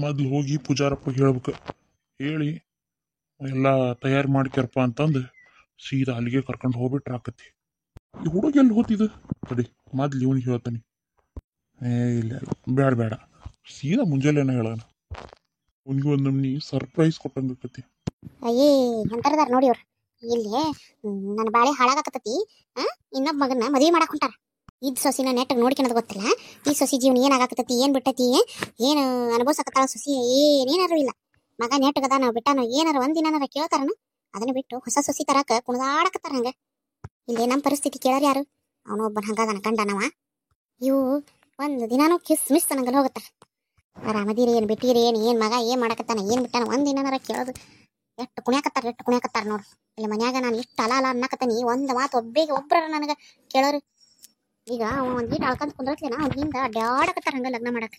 ಮೊದ್ಲು ಹೋಗಿ ಪೂಜಾರಪ್ಪ ಹೇಳ್ಬೇಕು. ಹೇಳಿ ಎಲ್ಲ ತಯಾರು ಮಾಡ್ಕ್ಯಾರಪ್ಪ ಅಂತಂದು ಸೀದಾ ಅಲ್ಲಿಗೆ ಕರ್ಕೊಂಡು ಹೋಗ್ಬಿಟ್ರೆ ಆಕತಿ. ಈ ಹುಡುಗ ಎಲ್ಲಿ ಹೋತಿದ್ದು ತಡಿ, ಮೊದ್ಲು ಇವನಿಗೆ ಹೇಳ್ತಾನೆ. ಇಲ್ಲ ಇಲ್ಲ, ಬೇಡ ಬೇಡ, ಸೀದಾ ಮುಂಜಾನೆನ ಹೇಳೋಣ. ಅವನಿಗೆ ಒಂದು ನಮ್ನಿ ಸರ್ಪ್ರೈಸ್ ಕೊಟ್ಟಂಗೆ ಆಕತಿ. ಅಯ್ಯೇ ಎಂತಾರದಾರ ನೋಡಿ ಅವ್ರು ಇಲ್ಲಿ. ನನ್ನ ಬಾಳೆ ಹಾಳಾಗತ್ತತಿ. ಇನ್ನೊಬ್ಬ ಮಗನ ಮದುವೆ ಮಾಡಕ್ ಹೊಂಟಾರ. ಇದ್ ಸೊಸಿನ ನೆಟ್ಟಗೆ ನೋಡ್ಕೊಳೋದು ಗೊತ್ತಿಲ್ಲ. ಈ ಸೊಸಿ ಜೀವನ ಏನಾಗತ್ತತಿ, ಏನ್ ಬಿಟ್ಟತಿ, ಏನು ಅನುಭವಿಸಕತ್ತಾಳ ಸೊಸಿ, ಏನೇನಾರು ಇಲ್ಲ. ಮಗ ನೆಟ್ಟಗದ ನಾವು ಬಿಟ್ಟಾನ ಏನಾರ ಒಂದಿನಾರ ಕೇಳ್ತಾರನ. ಅದನ್ನ ಬಿಟ್ಟು ಹೊಸ ಸೊಸಿ ತರಕ ಕುಣದಾಡಕತ್ತಾರ. ಹಂಗ ಇಲ್ಲೇ ನಮ್ಮ ಪರಿಸ್ಥಿತಿ ಕೇಳಾರ ಯಾರು? ಅವನು ಒಬ್ಬನ ಹಂಗದನ ಕಂಡನವ. ಇವು ಒಂದು ದಿನಾನು ಕಿಸ್ ಮಿಸ್ ನಂಗಲ್ ಹೋಗುತ್ತ. ಆರಾಮದಿರಿ ಏನ್ ಬಿಟ್ಟಿರಿ, ಏನ್ ಮಗ ಏನ್ ಮಾಡಕತ್ತಾನ, ಏನ್ ಬಿಟ್ಟಾನ ಒಂದಿನಾರ ಕೇಳೋದು. ಎಷ್ಟು ಕುಣ್ಯಾಕತ್ತಾರ ನೋಡು. ಇಲ್ಲಿ ಮನ್ಯಾಗ ನಾನು ಇಷ್ಟು ಅಲ ಅನ್ನಕತ್ತಾನಿ, ಒಂದು ಮಾತು ಒಬ್ರ ನನಗೆ ಕೇಳೋರು. ಈಗ ಅವ ಒಂದು ಗೀಟ್ ಅಳ್ಕಂತ ಕುಂದ್ರತ್ಲೇನ ಅವ್ನಿಂದ ಅಡ್ಡಾಡಕತ್ತಾರ ಹಂಗ ಲಗ್ನ ಮಾಡಕ್.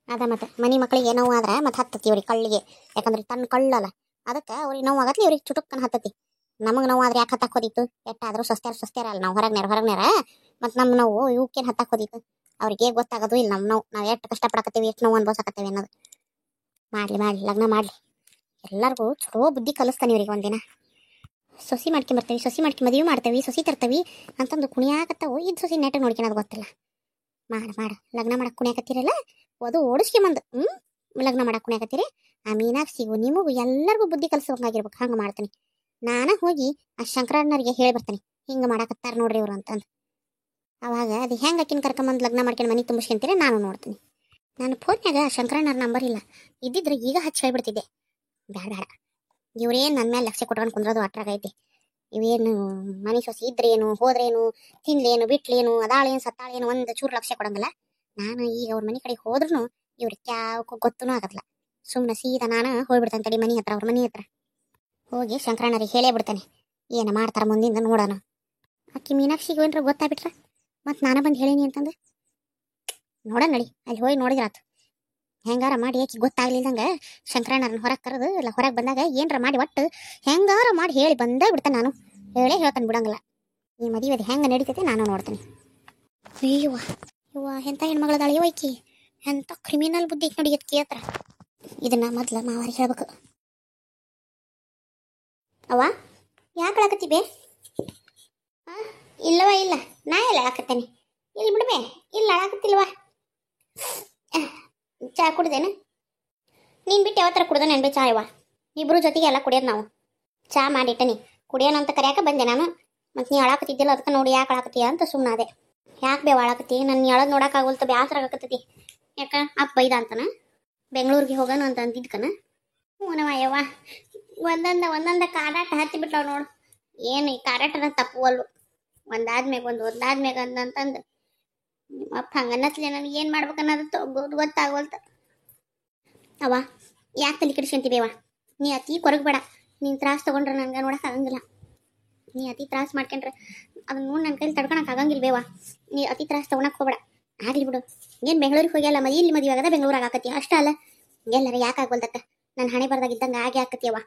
ಅದ ಮತ್ತೆ ಮನಿ ಮಕ್ಳಿಗೆ ನೋವು ಆದ್ರೆ ಮತ್ತೆ ಹತ್ತತಿ ಇವ್ರಿಗೆ ಕಳ್ಳಿಗೆ. ಯಾಕಂದ್ರೆ ತನ್ನ ಕಳ್ಳಲ್ಲ, ಅದಕ್ಕೆ ಅವ್ರಿಗೆ ನೋವು ಆಗತ್ಲಿ, ಇವ್ರಿಗೆ ಚುಟುಕ್ಕನ ಹತ್ತತಿ. ನಮಗೆ ನೋವು ಆದ್ರೆ ಯಾಕೆ ಹತ್ತಾಕೋದಿತ್ತು? ಎಷ್ಟಾದ್ರೂ ಸ್ವಸ್ಥ್ಯಾರ ಅಲ್ಲ ನಾವು, ಹೊರಗ್ನೇರ ಮತ್ತು ನಮ್ಮ ನೋವು ಇವಕ್ಕೇನು ಹತ್ತಾಕೋದಿತ್ತು? ಅವ್ರಿಗೆ ಗೊತ್ತಾಗೋದು ಇಲ್ಲ ನಮ್ಮ ನೋವು. ನಾವು ಎಷ್ಟು ಕಷ್ಟಪಡಕತ್ತೀವಿ, ಎಷ್ಟು ನೋವು ಅನ್ಭವಿಸಕತ್ತೀವಿ ಅನ್ನೋದು. ಮಾಡ್ಲಿ ಲಗ್ನ ಮಾಡ್ಲಿ. ಎಲ್ಲರಿಗೂ ಚಲೋ ಬುದ್ಧಿ ಕಲಿಸ್ತಾನೆ ಇವ್ರಿಗೆ. ಒಂದಿನ ಸೊಸಿ ಮಾಡ್ಕೊಂಬರ್ತೇವಿ, ಸೊಸಿ ಮದುವೆ ಮಾಡ್ತೇವಿ, ಸೊಸಿ ತರ್ತೇವಿ ಅಂತಂದು ಕುಣಿಯಾಕತ್ತಾವು. ಇದು ಸೊಸಿ ನೆಟ್ಟಗೆ ನೋಡ್ಕೊಳೋದು ಗೊತ್ತಿಲ್ಲ. ಮಾಡ ಲಗ್ನ ಮಾಡಕ್ಕೆ ಕುಣಿಯಾಕತ್ತೀರಲ್ಲ, ಅದು ಓಡಿಸ್ಕೊಂಬಂದು ಲಗ್ನ ಮಾಡಕ್ಕೆ ಕುಣಿಯಾಕತ್ತೀರಿ. ಆ ಮೀನಾಕ್ಷಿಗೂ ನಿಮಗೂ ಎಲ್ಲರಿಗೂ ಬುದ್ಧಿ ಕಲಿಸೋಂಗಾಗಿರ್ಬೇಕು. ಹಂಗೆ ಮಾಡ್ತೀನಿ ನಾನು. ಹೋಗಿ ಆ ಶಂಕರಣ್ಣರಿಗೆ ಹೇಳಿ ಬರ್ತೀನಿ, ಹಿಂಗೆ ಮಾಡಕತ್ತಾರ ನೋಡ್ರಿ ಇವರು ಅಂತಂದು. ಅವಾಗ ಅದು ಹೆಂಗೆ ಅಕ್ಕಿನ ಕರ್ಕೊಂಬಂದು ಲಗ್ನ ಮಾಡ್ಕೊಂಡು ಮನೆ ತುಂಬಿಸ್ಕೊಂತೀರಿ ನಾನು ನೋಡ್ತೀನಿ. ನಾನು ಫೋನ್ಯಾಗ ಶಂಕರಣ್ಣರ ನಂಬರ್ ಇಲ್ಲ, ಇದ್ದಿದ್ರೆ ಈಗ ಹಚ್ಚಿ ಹೇಳ್ಬಿಡ್ತಿದ್ದೆ. ಬೇಡ ಇವ್ರೇನು ನನ್ನ ಮೇಲೆ ಲಕ್ಷ್ಯ ಕೊಟ್ಕೊಂಡು ಕುಂದ್ರೋದು ಅಟ್ರಾಗೈತಿ. ಇವೇನು ಮನೆ ಸೊಸಿ ಇದ್ರೇನು, ಹೋದ್ರೇನು, ತಿನ್ಲೇನು, ಬಿಟ್ಲೇನು, ಅದಾಳೇನು, ಸತ್ತಾಳೇನು, ಒಂದು ಚೂರು ಲಕ್ಷ್ಯ ಕೊಡಂಗಿಲ್ಲ. ನಾನು ಈಗ ಅವ್ರ ಮನೆ ಕಡೆ ಹೋದ್ರೂ ಇವ್ರಿಗೆ ಯಾವಕ್ಕೂ ಗೊತ್ತೂ ಆಗತ್ತಲ್ಲ. ಸುಮ್ಮನೆ ಸೀದಾ ನಾನು ಹೋಗ್ಬಿಡ್ತಾನೆ ತಡಿ ಮನೆ ಹತ್ರ. ಅವ್ರ ಮನೆ ಹತ್ರ ಹೋಗಿ ಶಂಕರಣ್ಣರಿಗೆ ಹೇಳೇ ಬಿಡ್ತಾನೆ, ಏನು ಮಾಡ್ತಾರೆ ಮುಂದಿಂದ ನೋಡೋಣ. ಅಕ್ಕಿ ಮೀನಾಕ್ಷಿಗೆ ಏನ್ರ ಗೊತ್ತಾಗ್ಬಿಟ್ರೆ ಮತ್ತು ನಾನು ಬಂದು ಹೇಳೀನಿ ಅಂತಂದು ನೋಡೋಣ. ನಡಿ ಅಲ್ಲಿ ಹೋಗಿ ನೋಡಿದ್ರಾತು. ಹೆಂಗಾರ ಮಾಡಿ ಆಕಿ ಗೊತ್ತಾಗ್ಲಿಲ್ಲಂಗೆ ಶಂಕರಣ್ಣರನ್ನ ಹೊರಗೆ ಕರೆದು ಇಲ್ಲ, ಹೊರಗೆ ಬಂದಾಗ ಏನರ ಮಾಡಿ ಒಟ್ಟು ಹೆಂಗಾರ ಮಾಡಿ ಹೇಳಿ ಬಂದೇ ಬಿಡ್ತಾನೆ. ನಾನು ಹೇಳ್ತಾನೆ ಬಿಡಂಗಿಲ್ಲ. ಈ ಮದುವೆ ಅದು ಹೆಂಗೆ ನಡೀತೈತೆ ನಾನು ನೋಡ್ತೀನಿ. ಇವ್ವ ಎಂಥ ಹೆಣ್ಮಗಳದಾಳ ಇವೈಕಿ, ಎಂಥ ಕ್ರಿಮಿನಲ್ ಬುದ್ಧಿ ನೋಡಿ ಎತ್ಕಿ ಹತ್ರ. ಇದನ್ನ ಮೊದ್ಲು ಮಾವಾರಿಗೆ ಹೇಳ್ಬೇಕು. ಅವ್ವ ಯಾಕೆ ಅಳಕತ್ತಿ ಬೇ? ಇಲ್ಲವ ಇಲ್ಲ, ನಾ ಎಲ್ಲ ಅಳಕತ್ತೇನೆ. ಇಲ್ಲಿ ಬಿಡ್ಬೇ, ಇಲ್ಲ ಅಳಕತ್ತಿಲ್ವಾ? ಚಾ ಕುಡ್ದೇನು? ನೀನು ಬಿಟ್ಟು ಯಾವತ್ತರ ಕುಡ್ದ ನೆನ್ಬಿ ಚಾ ಇವ. ಇಬ್ರು ಜೊತೆಗೆ ಎಲ್ಲ ಕುಡಿಯೋದು ನಾವು. ಚಾ ಮಾಡಿಟ್ಟನಿ ಕುಡಿಯೋಣ ಅಂತ ಕರೆಯಾಕ ಬಂದೆ ನಾನು. ಮತ್ತು ನೀ ಅಳಾಕತ್ತಿದ್ದಿಲ್ಲ, ಅದಕ್ಕೆ ನೋಡಿ ಯಾಕೆ ಅಳಾಕತ್ತೀಯ ಅಂತ ಸುಮ್ಮನಾದೆ. ಯಾಕೆ ಬೇವ ಅಳಾಕತ್ತಿ? ನನ್ನ ಎಳದ್ ನೋಡೋಕ್ಕಾಗೋಲ್ತ, ಬ್ಯಾಸರ ಆಗಕತ್ತತಿ. ಯಾಕ ಅಪ್ಪ ಬೈದ ಅಂತನ? ಬೆಂಗಳೂರಿಗೆ ಹೋಗೋಣ ಅಂತ ಅಂತಿದ್ಕನ? ಹ್ಞೂನವ ಯವ್ವ, ಒಂದೊಂದ ಕಾರಾಟ ಹತ್ತಿಬಿಟ್ಟಾವ ನೋಡು. ಏನು ಈ ಕಾರಾಟನ ತಪ್ಪುವಲ್ಲು, ಒಂದಾದ್ಮ್ಯಾಗ ಅಂತಂದು ಅಪ್ಪ ಹಂಗನ್ನತ್ಲೆ. ನನಗೆ ಏನು ಮಾಡ್ಬೇಕನ್ನೋದು ಗೊತ್ತಾಗೋಲ್ತ. ಅವ ಯಾಕೆ ತಲೆ ಕೆಡಿಸ್ಕೊಂತೀಬೇವ? ನೀ ಅತಿ ಕೊರಗಬೇಡ. ನೀನು ತ್ರಾಸ ತೊಗೊಂಡ್ರೆ ನನಗೆ ನೋಡೋಕೆ ಆಗಂಗಿಲ್ಲ. ನೀ ಅತಿ ತ್ರಾಸ ಮಾಡ್ಕೊಂಡ್ರೆ ಅದನ್ನ ನೋಡಿ ನನ್ನ ಕೈಲಿ ತಡ್ಕೊಳಕ್ಕೆ ಆಗಂಗಿಲ್ಲ ಬೇವ. ನೀ ಅತಿ ತ್ರಾಸ ತೊಗೊಳಕ್ಕೆ ಹೋಗ್ಬೇಡ. ಆಗಲಿ ಬಿಡು. ಏನು ಬೆಂಗಳೂರಿಗೆ ಹೋಗ್ಯಲ್ಲ, ಇಲ್ಲಿ ಮದುವೆ ಆಗದ ಬೆಂಗಳೂರಾಗ ಆಕತಿ ಅಷ್ಟ ಅಲ್ಲ. ಎಲ್ಲರ ಯಾಕೆ ಆಗೋಲ್ದಕ್ಕ? ನನ್ನ ಹಣೆ ಬರ್ದಾಗಿದ್ದಂಗೆ ಆಗಿ ಆಕತಿಯವ.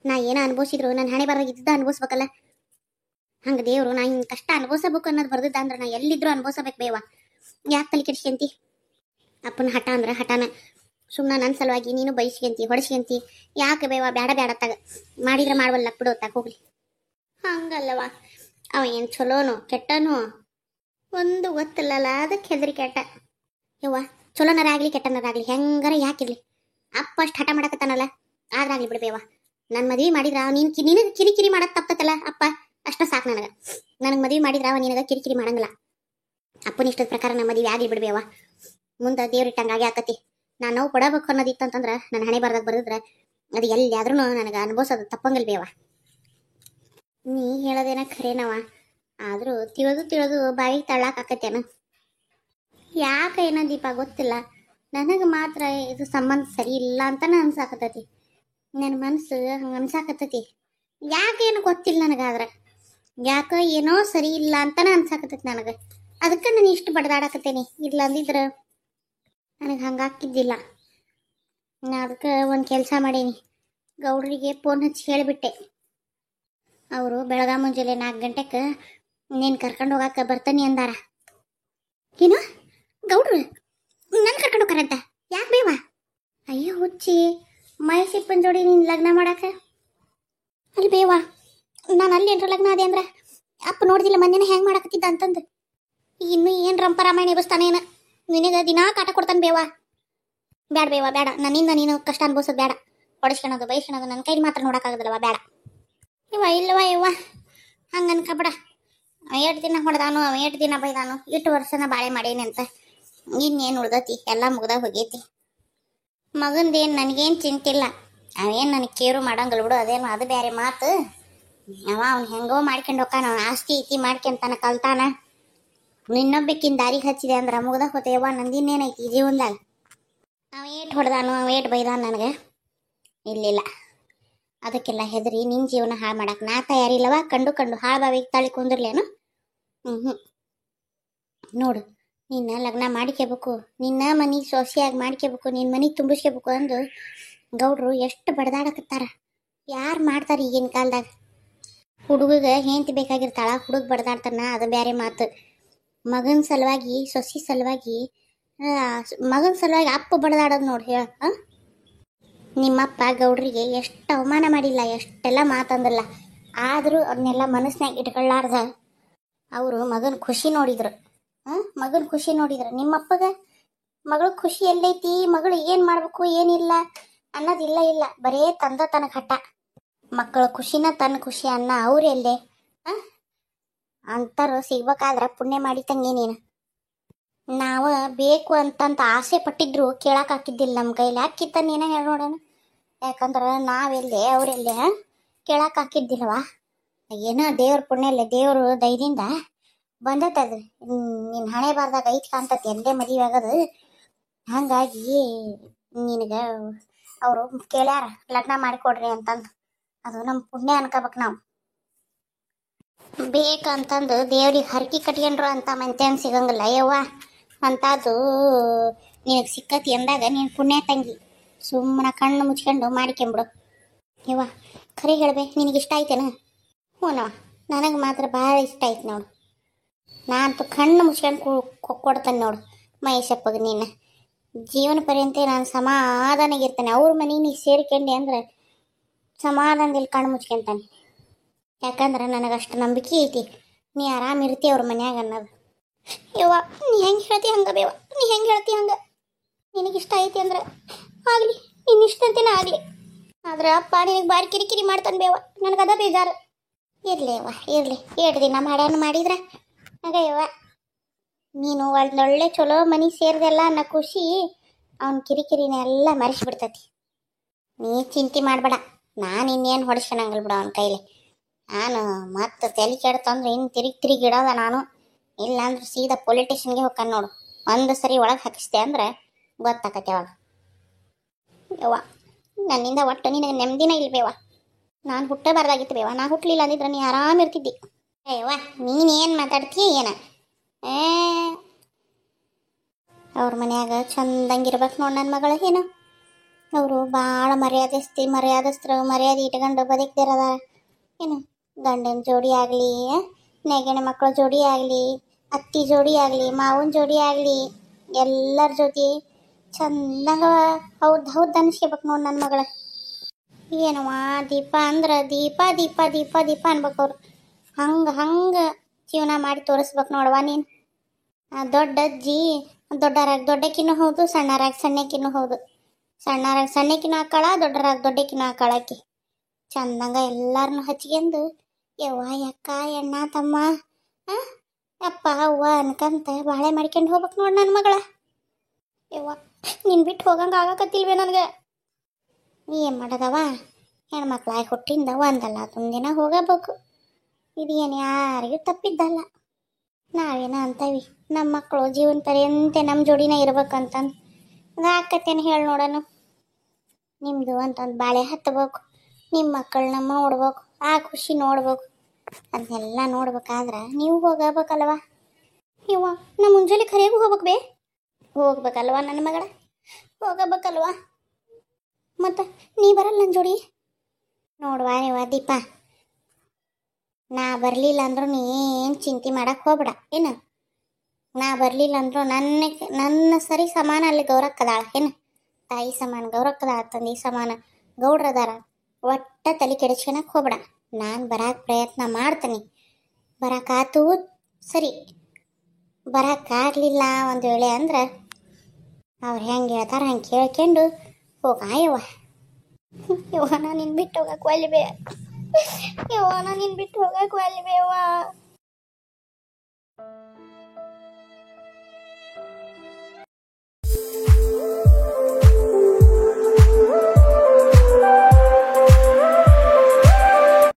ನಾ ಏನೋ ಅನುಭವಿಸಿದ್ರು ನನ್ನ ಹಣೆ ಬರ್ದಾಗಿದ್ದ ಅನುಭವಿಸ್ಬೇಕಲ್ಲ. ಹಂಗೆ ದೇವರು ನಾ ಹಿಂಗೆ ಕಷ್ಟ ಅನುಭವಿಸಬೇಕು ಅನ್ನೋದು ಬರ್ದಿದ್ದ ಅಂದ್ರೆ ನಾ ಎಲ್ಲಿದ್ರು ಅನುಭವಿಸಬೇಕು ಬೇವ. ಯಾಕೆ ತಲೆ ಕೆಡಿಸ್ಕೊಂತಿ? ಅಪ್ಪನ ಹಠ ಅಂದ್ರೆ ಹಠನ. ಸುಮ್ಮನೆ ನನ್ನ ಸಲುವಾಗಿ ನೀನು ಬೈಸ್ಕೊಂತಿ, ಹೊಡಿಸ್ಕೊಂತಿ. ಯಾಕೆ ಬೇವ? ಬೇಡ ತಗ. ಮಾಡಿದ್ರೆ ಮಾಡವಲ್ಲ ಬಿಡು ತಾಗ ಹೋಗ್ಲಿ. ಹಂಗಲ್ಲವ, ಅವ ಏನು ಚಲೋನು ಕೆಟ್ಟನು ಒಂದು ಗೊತ್ತಿಲ್ಲಲ್ಲ, ಅದಕ್ಕೆ ಹೆದರಿ ಕೆಟ್ಟ. ಯವ್ವ ಚಲೋನರ ಆಗಲಿ ಕೆಟ್ಟನರಾಗಲಿ ಹೆಂಗಾರ ಯಾಕಿರ್ಲಿ, ಅಪ್ಪ ಅಷ್ಟು ಹಠ ಮಾಡಕತ್ತಾನಲ್ಲ, ಆದ್ರಾಗ್ಲಿ ಬಿಡ್ಬೇವ. ನನ್ನ ಮದುವೆ ಮಾಡಿದ್ರ ನಿನಗೆ ಕಿರಿಕಿರಿ ಮಾಡಕ್ ತಪ್ಪತ್ತಲ್ಲ ಅಪ್ಪ, ಅಷ್ಟ ಸಾಕು ನನಗೆ. ನನಗೆ ಮದುವೆ ಮಾಡಿದ್ರ ಅವ ನಿನಗೆ ಕಿರಿಕಿರಿ ಮಾಡಂಗಿಲ್ಲ. ಅಪ್ಪನ ಇಷ್ಟದ ಪ್ರಕಾರ ನಮ್ಮ ಮದುವೆ ಆಗಲಿ ಬಿಡ್ಬೇವ. ಮುಂದೆ ದೇವ್ರಿಟ್ಟಂಗಾಗಿ ಆಕತಿ. ನಾನು ನೋವು ಕೊಡಬೇಕು ಅನ್ನೋದಿತ್ತು ಅಂತಂದ್ರೆ ನನ್ನ ಹಣೆ ಬರ್ದಿದ್ರೆ ಅದು ಎಲ್ಲಿಯಾದ್ರೂ ನನಗೆ ಅನುಭವಿಸೋದು ತಪ್ಪಂಗಿಲ್ಲ ಬೇವ. ನೀ ಹೇಳೋದೇನ ಖರೇನವ, ಆದರೂ ತಿಳಿದು ಬಾಯಿಗೆ ತಳ್ಳಾಕ ಆಕತ್ತೇನ? ಯಾಕೆ ಏನೋ ದೀಪ ಗೊತ್ತಿಲ್ಲ, ನನಗೆ ಮಾತ್ರ ಇದು ಸಂಬಂಧ ಸರಿ ಇಲ್ಲ ಅಂತಾನೆ ಅನ್ಸಾಕತ್ತೈತಿ. ನನ್ನ ಮನಸ್ಸು ಹಂಗೆ ಅನ್ಸಾಕತ್ತೈತಿ. ಯಾಕೇನು ಗೊತ್ತಿಲ್ಲ ನನಗಾದ್ರೆ, ಯಾಕೆ ಏನೋ ಸರಿ ಇಲ್ಲ ಅಂತಾನೆ ಅನ್ಸಾಕತ್ತೈತಿ ನನಗೆ. ಅದಕ್ಕೆ ನಾನು ಇಷ್ಟು ಬಡ್ದಾಡಕತ್ತೇನೆ. ಇಲ್ಲ ಅಂದಿದ್ರೆ ನನಗೆ ಹಂಗಾಕಿದ್ದಿಲ್ಲ. ನಾ ಅದಕ್ಕೆ ಒಂದು ಕೆಲಸ ಮಾಡೀನಿ, ಗೌಡ್ರಿಗೆ ಫೋನ್ ಹಚ್ಚಿ ಹೇಳಿಬಿಟ್ಟೆ. ಅವರು ಬೆಳಗ್ಗೆ ಮುಂಜಾನೆ 4 ಗಂಟೆಗೆ ನೀನು ಕರ್ಕೊಂಡು ಹೋಗಕ್ಕೆ ಬರ್ತಾನೆ ಅಂದಾರ. ಏನು ಗೌಡ್ರು ನನ್ನ ಕರ್ಕೊಂಡು ಹೋಗ್ತಾರಂತ ಯಾಕೆ ಬೇವ ಅಯ್ಯೋ ಹುಚ್ಚಿ ಮಹೇಶಪ್ಪನ ಜೋಡಿ ನೀನು ಲಗ್ನ ಮಾಡಾಕ ಅಲ್ಲಿ ಬೇವ ನಾನು ಅಲ್ಲಿ ಏನ್ರ ಲಗ್ನ ಅದೇ ಅಂದ್ರೆ ಅಪ್ಪ ನೋಡ್ದಿಲ್ಲ ಮೊನ್ನೆನೇ ಹೆಂಗೆ ಮಾಡಾಕತ್ತಿದ್ದ ಅಂತಂದು ಇನ್ನು ಏನು ರಂಪರಾಮಾಯಣ ಎಬ್ಬಿಸ್ತಾನೇನ ನಿನಗೆ ದಿನಾ ಕಾಟ ಕೊಡ್ತಾನೆ ಬೇವ ಬೇಡ ಬೇವ ಬೇಡ ನನ್ನಿಂದ ನೀನು ಕಷ್ಟ ಅನ್ಭವಿಸೋದು ಬೇಡ ಹೊಡಿಸ್ಕೊಳೋದು ಬೈಸ್ಕೊಳೋದು ನನ್ನ ಕೈಲಿ ಮಾತ್ರ ನೋಡೋಕ್ಕಾಗೋದಿಲ್ಲವ ಬೇಡ ಇಲ್ವಾ ಇವ್ವ ಹಂಗೆ ಅನ್ಕಬೇಡ 8 ದಿನ ಹೊಡೆದಾನು 8 ದಿನ ಬೈದಾನು ಇಷ್ಟು ವರ್ಷನ ಬಾಳೆ ಮಾಡೇನಿ ಅಂತ ಇನ್ನೇನು ಉಳ್ದತಿ ಎಲ್ಲ ಮುಗ್ದ ಹೋಗೈತಿ ಮಗಂದೇನು ನನಗೇನು ಚಿಂತಿಲ್ಲ ಅವೇನು ನನಗೆ ಕೇರು ಮಾಡಂಗಿಲ್ಲ ಬಿಡು ಅದೇನು ಅದು ಬೇರೆ ಮಾತು ಅವ್ನು ಹೆಂಗೋ ಮಾಡ್ಕೊಂಡು ಹೋಗ್ತಾನ ಆಸ್ತಿ ಐತಿ ಮಾಡ್ಕೊಂತಾನ ಕಲ್ತಾನ ಇನ್ನೊಬ್ಬಕ್ಕಿನ ದಾರಿಗೆ ಹಚ್ಚಿದೆ ಅಂದ್ರೆ ಮುಗ್ದ ಹೋತೇವ ನಂದಿನ್ನೇನೈತಿ ಜೀವನದಾಗ ಅವ ಏಟು ಹೊಡೆದಾನು ಅವ ಏಟು ಬೈದಾನ ನನಗೆ ಇಲ್ಲಿಲ್ಲ ಅದಕ್ಕೆಲ್ಲ ಹೆದರಿ ನಿನ್ನ ಜೀವನ ಹಾಳು ಮಾಡಕ್ಕೆ ನಾ ತಯಾರಿಲ್ಲವ ಕಂಡು ಹಾಳು ಬಾವಿಗೆ ತಾಳಿ ಕುಂದಿರ್ಲೇನು ನೋಡು ನಿನ್ನ ಲಗ್ನ ಮಾಡ್ಕೋಬೇಕು ನಿನ್ನ ಮನೆಗೆ ಸೊಸೆಯಾಗಿ ಮಾಡ್ಕೋಬೇಕು ನಿನ್ನ ಮನೆಗೆ ತುಂಬಿಸ್ಕೋಬೇಕು ಅಂದು ಗೌಡ್ರು ಎಷ್ಟು ಬಡ್ದಾಡಕತ್ತಾರ ಯಾರು ಮಾಡ್ತಾರೆ ಈಗಿನ ಕಾಲದಾಗ ಹುಡುಗಗೆ ಹೆಂಡತಿ ಬೇಕಾಗಿರ್ತಾಳ ಹುಡುಗ ಬಡ್ದಾಡ್ತಾನ ಅದು ಬೇರೆ ಮಾತು ಮಗನ ಸಲುವಾಗಿ ಸೊಸೆ ಸಲುವಾಗಿ ಮಗನ ಸಲುವಾಗಿ ಅಪ್ಪ ಬಡ್ದಾಡೋದು ನೋಡಿ ಹೇಳ ನಿಮ್ಮಪ್ಪ ಗೌಡ್ರಿಗೆ ಎಷ್ಟು ಅವಮಾನ ಮಾಡಿಲ್ಲ ಎಷ್ಟೆಲ್ಲ ಮಾತಂದಿಲ್ಲ ಆದರೂ ಅದನ್ನೆಲ್ಲ ಮನಸ್ಸಿನಾಗ ಇಟ್ಕೊಳ್ಳಾರ್ದ ಅವರು ಮಗನ ಖುಷಿ ನೋಡಿದ್ರು ಮಗನ ಖುಷಿ ನೋಡಿದ್ರು ನಿಮ್ಮಪ್ಪಗ ಮಗಳ ಖುಷಿ ಎಲ್ಲೈತಿ ಮಗಳು ಏನು ಮಾಡಬೇಕು ಏನಿಲ್ಲ ಅನ್ನೋದಿಲ್ಲ ಇಲ್ಲ ಬರೇ ತಂದ ತನಕ ಹಠ ಮಕ್ಕಳ ಖುಷಿನ ತನ್ನ ಖುಷಿ ಅನ್ನ ಅವ್ರೆಲ್ಲೇ ಅಂತಾರು ಸಿಗ್ಬೇಕಾದ್ರೆ ಪುಣ್ಯ ಮಾಡಿ ತಂಗಿ ನೀನು ನಾವು ಬೇಕು ಅಂತಂತ ಆಸೆ ಪಟ್ಟಿದ್ರು ಕೇಳಕ್ಕೆ ಹಾಕಿದ್ದಿಲ್ಲ ನಮ್ಮ ಕೈಲಿ ಹಾಕಿತ್ತ ನೀನ ಹೇಳಿ ನೋಡೋಣ ಯಾಕಂದ್ರೆ ನಾವೆಲ್ಲೇ ಅವರೆಲ್ಲೇ ಕೇಳಕ್ಕೆ ಹಾಕಿದ್ದಿಲ್ವಾ ಏನೋ ದೇವ್ರ ಪುಣ್ಯಲ್ಲೇ ದೇವರು ದಯದಿಂದ ಬಂದತ್ತದು ನಿನ್ನ ಹಣೆ ಬಾರ್ದಾಗ ಐತ್ ಕಾಣ್ತತಿ ಎಲ್ಲೇ ಮದುವೆ ಆಗೋದು ಹಾಗಾಗಿ ನಿನಗೆ ಅವರು ಕೇಳ್ಯಾರ ಲಗ್ನ ಮಾಡಿಕೊಡ್ರಿ ಅಂತಂದು ಅದು ನಮ್ಮ ಪುಣ್ಯ ಅನ್ಕೋಬೇಕು ನಾವು ಬೇಕಂತಂದು ದೇವ್ರಿಗೆ ಹರಕಿ ಕಟ್ಕೊಂಡ್ರು ಅಂತ ಮಂತ್ಯಾನ್ ಸಿಗಂಗಿಲ್ಲ ಯವ್ವ ಅಂತದು ನಿನಗೆ ಸಿಕ್ಕತಿ ಅಂದಾಗ ನೀನು ಪುಣ್ಯ ತಂಗಿ ಸುಮ್ಮನೆ ಕಣ್ಣು ಮುಚ್ಕೊಂಡು ಮಾಡ್ಕೊಂಬಿಡು ಯವ್ವ ಖರೆ ಹೇಳ್ಬೇ ನಿನಗೆ ಇಷ್ಟ ಆಯ್ತೇನ ಹ್ಞೂನವ ನನಗೆ ಮಾತ್ರ ಭಾಳ ಇಷ್ಟ ಆಯ್ತು ನೋಡು ನಾನಂತೂ ಕಣ್ಣು ಮುಚ್ಕೊಂಡು ಕೊಡ್ತಾನೆ ನೋಡು ಮಹೇಶಪ್ಪಗೆ ನೀನು ಜೀವನ ಪರ್ಯಂತ ನಾನು ಸಮಾಧಾನಾಗಿರ್ತಾನೆ ಅವ್ರ ಮನೆಗೆ ನೀ ಸೇರ್ಕೊಂಡೆ ಅಂದ್ರೆ ಸಮಾಧಾನದಲ್ಲಿ ಕಣ್ಣು ಮುಚ್ಕೊಂತಾನೆ ಯಾಕಂದ್ರೆ ನನಗಷ್ಟು ನಂಬಿಕೆ ಐತಿ ನೀ ಆರಾಮಿರ್ತಿ ಅವ್ರ ಮನ್ಯಾಗ ಅನ್ನೋದು ಯವ್ವ ನೀ ಹೆಂಗೆ ಹೇಳ್ತಿ ಹಂಗೆ ಬೇವ ನೀ ಹೆಂಗೆ ಹೇಳ್ತಿ ಹಂಗೆ ನಿನಗಿಷ್ಟ ಐತಿ ಅಂದ್ರೆ ಆಗಲಿ ನಿನ್ನ ಇಷ್ಟಂತೇನೆ ಆಗಲಿ ಆದ್ರೆ ಅಪ್ಪ ನಿನಗೆ ಬಾರಿ ಕಿರಿಕಿರಿ ಮಾಡ್ತಾನೆ ಬೇವ ನನಗದ ಬೇಜಾರು ಇರಲಿ ಅವ್ವ ಇರಲಿ 2 ದಿನ ಮಾಡ್ಯಾನ ಮಾಡಿದ್ರೆ ಯವ್ವ ನೀನು ಒಳ್ಳೊಳ್ಳೆ ಚಲೋ ಮನೆ ಸೇರಿದೆಲ್ಲ ಅನ್ನೋ ಖುಷಿ ಅವನ ಕಿರಿಕಿರಿನೆಲ್ಲ ಮರೆಸಿಬಿಡ್ತತಿ ನೀ ಚಿಂತೆ ಮಾಡಬೇಡ ನಾನು ಇನ್ನೇನು ಹೊಡಿಸ್ಕೊಳಂಗಿಲ್ಲ ಬಿಡು ಅವನ ಕೈಲಿ ನಾನು ಮತ್ತೆ ತಲೆ ಕೆಡ್ತಂದ್ರೆ ಇನ್ನು ತಿರುಗಿ ಇಡೋದ ನಾನು ಇಲ್ಲಾಂದ್ರೆ ಸೀದಾ ಪೊಲೀಸ್ ಸ್ಟೇಷನ್ಗೆ ಹೋಗ್ತಾನೆ ನೋಡು ಒಂದು ಸರಿ ಒಳಗೆ ಹಾಕಿಸ್ದೆ ಅಂದ್ರೆ ಗೊತ್ತಾಕತ್ತೆ ಅವಾಗ ಯವ್ವ ನನ್ನಿಂದ ಒಟ್ಟು ನಿನಗೆ ನೆಮ್ಮದಿನ ಇಲ್ಬೇವ ನಾನು ಹುಟ್ಟಬಾರ್ದಾಗಿತ್ತು ಬೇವ ನಾ ಹುಟ್ಟಲಿಲ್ಲ ಅಂದಿದ್ರೆ ನೀ ಆರಾಮಿರ್ತಿದ್ದಿ ಅಯ್ಯವ್ವ ನೀನೇನು ಮಾತಾಡ್ತೀಯ ಏನ ಅವ್ರ ಮನ್ಯಾಗ ಚಂದಂಗಿರ್ಬೇಕು ನೋಡಿ ನನ್ನ ಮಗಳ ಏನು ಅವರು ಭಾಳ ಮರ್ಯಾದಸ್ತರು ಮರ್ಯಾದೆ ಇಟ್ಕೊಂಡು ಬದುಕ್ತಿರದ ಏನು ಗಂಡನ ಜೋಡಿ ಆಗಲಿ ನೆಗಣೆ ಮಕ್ಕಳ ಜೋಡಿ ಆಗಲಿ ಅತ್ತಿ ಜೋಡಿ ಆಗಲಿ ಮಾವನ ಜೋಡಿ ಆಗಲಿ ಎಲ್ಲರ ಜೊತೆ ಚಂದಂಗ ಹೌದು ಅನ್ಸ್ಕೋಬೇಕು ನೋಡಿ ನನ್ನ ಮಗಳ ಏನವ್ವ ದೀಪ ಅಂದ್ರೆ ದೀಪ ದೀಪ ದೀಪ ದೀಪ ಅನ್ಬೇಕು ಅವ್ರು ಹಂಗೆ ಜೀವನ ಮಾಡಿ ತೋರಿಸ್ಬೇಕು ನೋಡವ್ವ ನೀನು ದೊಡ್ಡ ಅಜ್ಜಿ ದೊಡ್ಡಕ್ಕಿನೂ ಹೌದು ಸಣ್ಣಕ್ಕಿನೂ ಹೌದು ಸಣ್ಣಕ್ಕಿನೂ ಹಾಕಾಳ ದೊಡ್ಡಕ್ಕಿನೂ ಹಾಕಾಳಕ್ಕಿ ಚಂದಂಗ ಎಲ್ಲಾರನ್ನು ಹಚ್ಕೊಂಡು ಯವ್ವ ಯಕ್ಕ ಎಣ್ಣ ತಮ್ಮ ಅಪ್ಪ ಅವ್ವ ಅನ್ಕಂತ ಬಾಳೆ ಮಾಡ್ಕೊಂಡು ಹೋಗ್ಬೇಕು ನೋಡಿ ನನ್ನ ಮಗಳ ಯವ್ವ ನೀನು ಬಿಟ್ಟು ಹೋಗಂಗೆ ಆಗಕತ್ತಿಲ್ವೇ ನನಗೆ ಏನು ಮಾಡೋದವ ಹೆಣ್ಮಕ್ಳಾಗಿ ಹುಟ್ಟಿಂದ ಒಂದಲ್ಲ ಅದೊಂದಿನ ಹೋಗಬೇಕು ಇದೇನು ಯಾರಿಗೂ ತಪ್ಪಿದ್ದಲ್ಲ ನಾವೇನ ಅಂತೀವಿ ನಮ್ಮ ಮಕ್ಕಳು ಜೀವನ ಪರ್ಯಂತ ನಮ್ಮ ಜೋಡಿನ ಇರ್ಬೇಕಂತಂದು ಆಕತ್ತೇನು ಹೇಳಿ ನೋಡೋಣ ನಿಮ್ಮದು ಅಂತಂದು ಬಾಳೆ ಹತ್ತಬೇಕು ನಿಮ್ಮ ಮಕ್ಕಳನ್ನ ನೋಡ್ಬೇಕು ಆ ಖುಷಿ ನೋಡ್ಬೇಕು ಅದನ್ನೆಲ್ಲ ನೋಡ್ಬೇಕಾದ್ರೆ ನೀವು ಹೋಗಬೇಕಲ್ವ ಇವ್ವ ನಾ ಮುಂಜಾನೆ ಖರೆಗೂ ಹೋಗ್ಬೇಕಲ್ವ ನನ್ನ ಮಗಳ ಹೋಗಬೇಕಲ್ವ ಮತ್ತು ನೀ ಬರಲ್ಲ ನನ್ನ ಜೋಡಿ ನೋಡುವ ನೀವ ದೀಪ ನಾ ಬರಲಿಲ್ಲ ಅಂದ್ರೂ ನೀ ಏನು ಚಿಂತೆ ಮಾಡಕ್ಕೆ ಹೋಗ್ಬೇಡ ಏನು ನಾ ಬರಲಿಲ್ಲ ಅಂದ್ರು ನನ್ನ ಸರಿ ಸಮಾನ ಅಲ್ಲಿ ಗೌರಕ್ಕದಾಳ ಏನು, ತಾಯಿ ಸಮಾನ ಗೌರಕ್ಕದಾಳ, ತಂದೆ ಸಮಾನ ಗೌಡ್ರದಾರ. ಒಟ್ಟ ತಲೆ ಕೆಡಿಸ್ಕೊಳಕ್ ಹೋಗ್ಬೇಡ. ನಾನು ಬರಾಕ್ ಪ್ರಯತ್ನ ಮಾಡ್ತೀನಿ. ಬರಾಕಾತು ಸರಿ, ಬರಾಕಾಗಲಿಲ್ಲ ಒಂದು ವೇಳೆ ಅಂದ್ರೆ ಅವ್ರು ಹೆಂಗೆ ಹೇಳ್ತಾರ ಹಂಗೆ ಕೇಳ್ಕೊಂಡು ಹೋಗ ಯವ್ವ. ಯವ್ವ ನಾನು ನಿನ್ನ ಬಿಟ್ಟು ಹೋಗಕ್ಕೆ ಒಲ್ಲೆ ಬೇ, ಯವ್ವ ನಾನು ನಿನ್ನ ಬಿಟ್ಟು ಹೋಗಕ್ಕೆ ಒಲ್ಲೆ ಬೇವ.